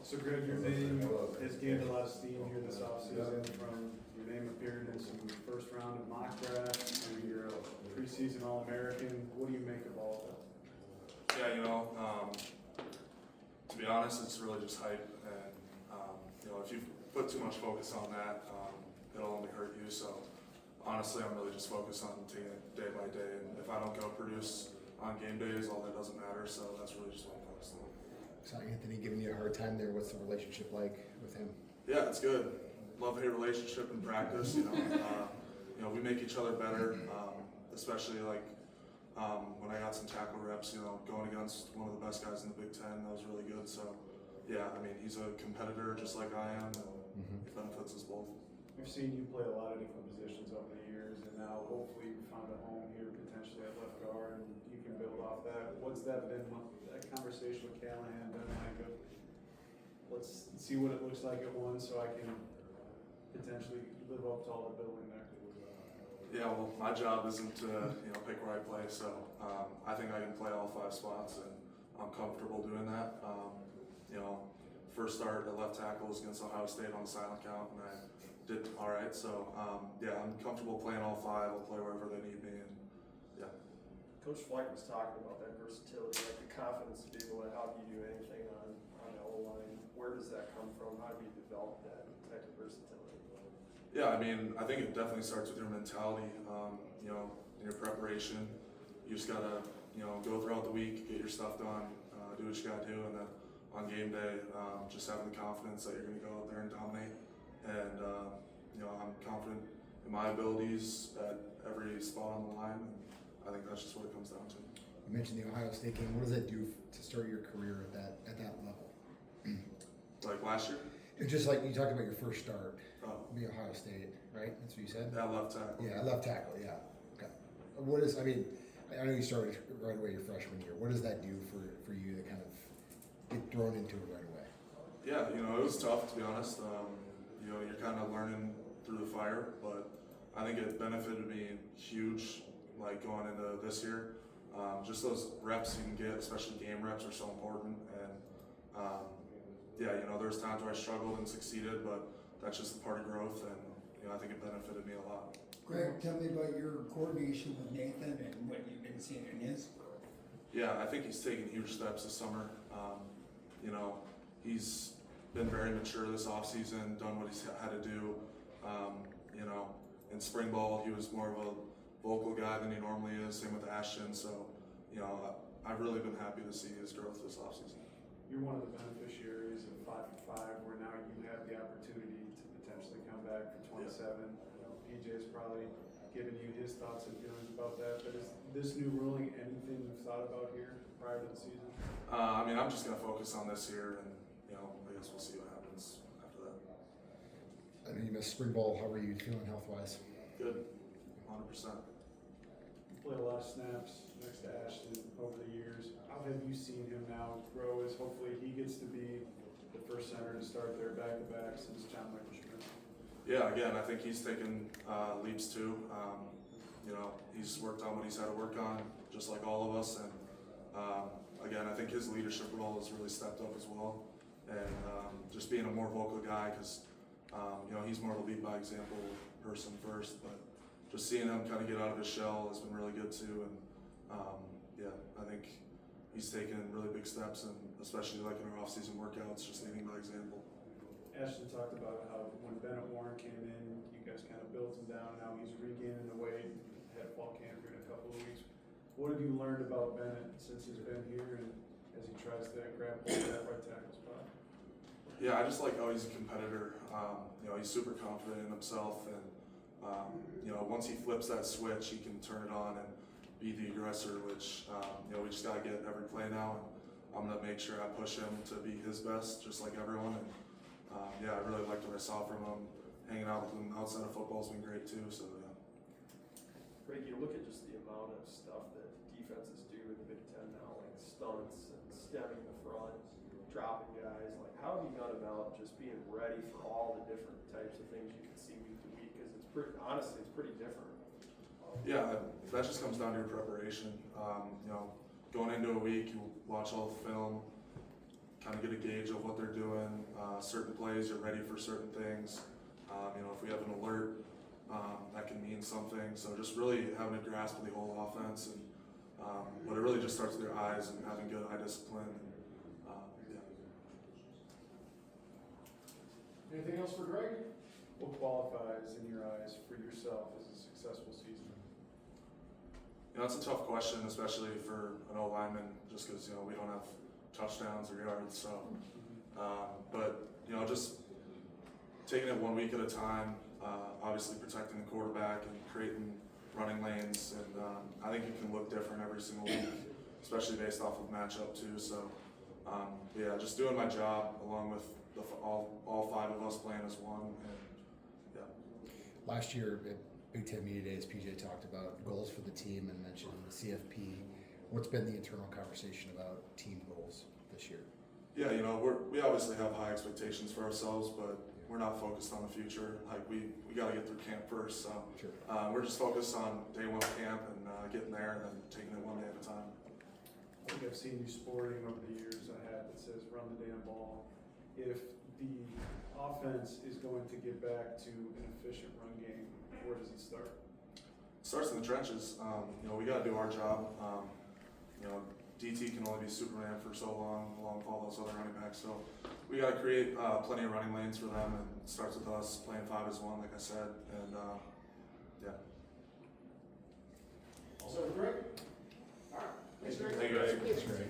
So Greg, your name has gained a lot of steam here this offseason from your name appearing in some first round of mock drafts and you're a preseason All-American. What do you make of all of that? Yeah, to be honest, it's really just hype, and if you put too much focus on that, it'll only hurt you. So honestly, I'm really just focused on taking it day by day, and if I don't go produce on game days, all that doesn't matter. So that's really just what I'm focused on. So Anthony giving you a hard time there. What's the relationship like with him? Yeah, it's good. Love-hate relationship in practice. We make each other better, especially when I got some tackle reps. Going against one of the best guys in the Big Ten, that was really good. So, yeah, he's a competitor just like I am, and it benefits us both. We've seen you play a lot of different positions over the years, and now hopefully you found a home here potentially at left guard, and you can build off that. What's that been? That conversation with Callahan done like a, let's see what it looks like at one, so I can potentially live up to all the building there. Yeah, well, my job isn't to pick where I play, so I think I can play all 5 spots, and I'm comfortable doing that. First start at left tackle was against Ohio State on the silent count, and I did all right. So I'm comfortable playing all 5. I'll play wherever they need me, and yeah. Coach Fleck was talking about that versatility, like the confidence to be able to help you do anything on the O-line. Where does that come from? How do you develop that type of versatility? Yeah, I think it definitely starts with your mentality. In your preparation, you just gotta, go throughout the week, get your stuff done, do what you gotta do, and then on game day, just having the confidence that you're gonna go out there and dominate. And I'm confident in my abilities at every spot on the line, and I think that's just what it comes down to. You mentioned the Ohio State game. What does that do to start your career at that level? Like last year? It's just like you talked about your first start, Oh. Ohio State, right? That's what you said? That left tackle. Yeah, left tackle, yeah. Okay. I know you started right away your freshman year. What does that do for you to kind of get thrown into it right away? Yeah, it was tough, to be honest. You're kind of learning through the fire, but I think it benefited me huge, going into this year. Just those reps you can get, especially game reps, are so important. And there's times where I struggled and succeeded, but that's just a part of growth, and I think it benefited me a lot. Greg, tell me about your coordination with Nathan and what you've been seeing in his. Yeah, I think he's taken huge steps this summer. He's been very mature this offseason, done what he's had to do. In spring ball, he was more of a vocal guy than he normally is, same with Ashton. So, I've really been happy to see his growth this offseason. You're one of the beneficiaries of 5-5, where now you have the opportunity to potentially come back for 27. PJ's probably given you his thoughts and feelings about that, but is this new ruling anything you've thought about here prior to the season? I'm just going to focus on this year, and I guess we'll see what happens after that. I know you missed spring ball. How are you feeling health-wise? Good, 100%. You played a lot of snaps next to Ashton over the years. How have you seen him now grow as hopefully he gets to be the first center to start their back-to-back since John Michael Schmidt? Yeah, again, I think he's taken leaps too. He's worked on what he's had to work on, just like all of us. And again, I think his leadership role has really stepped up as well. And just being a more vocal guy, because he's more of a lead by example person first. But just seeing him kind of get out of his shell has been really good too. And I think he's taken really big steps, and especially in our off-season workouts, just leading by example. Ashton talked about how when Bennett Warren came in, you guys kind of built him down. Now he's regaining the weight, had fall camp here in a couple of weeks. What have you learned about Bennett since he's been here and as he tries to grab hold of that right tackle spot? Yeah, I just like how he's a competitor. He's super confident in himself, and once he flips that switch, he can turn it on and be the aggressor, which we just got to get every play now. And I'm going to make sure I push him to be his best, just like everyone. And I really liked what I saw from him. Hanging out with him outside of football has been great too. So yeah. Greg, you look at just the amount of stuff that defenses do in the Big Ten now, like stunts and stemming the front, dropping guys. Like, how have you gone about just being ready for all the different types of things you can see week to week? Because it's pretty different. Yeah, that just comes down to your preparation. Going into a week, you watch all the film, kind of get a gauge of what they're doing. Certain plays, you're ready for certain things. You know, if we have an alert, that can mean something. So just really having a grasp of the whole offense, and but it really just starts with your eyes and having good eye discipline. Yeah. Anything else for Greg? What qualifies in your eyes for yourself as a successful season? You know, it's a tough question, especially for an O lineman, just because, you know, we don't have touchdowns or yards. So, but, you know, just taking it 1 week at a time, obviously protecting the quarterback and creating running lanes. And I think it can look different every single week, especially based off of matchup too. So, yeah, just doing my job along with all 5 of us playing as one. And, yeah. Last year at Big Ten Media Days, PJ talked about goals for the team and mentioned the CFP. What's been the internal conversation about team goals this year? Yeah, you know, we obviously have high expectations for ourselves, but we're not focused on the future. Like we got to get through camp first. So Sure. we're just focused on day 1 of camp and getting there and then taking it 1 day at a time. I think I've seen you sporting over the years a hat that says "Run the damn ball." If the offense is going to get back to an efficient run game, where does it start? It starts in the trenches. You know, we got to do our job. You know, DT can only be Superman for so long, along with all those other running backs. So we got to create plenty of running lanes for them, and it starts with us playing 5 as 1, like I said. And yeah. Also, Greg. All right. Thanks, Greg. Thank you guys. That's great.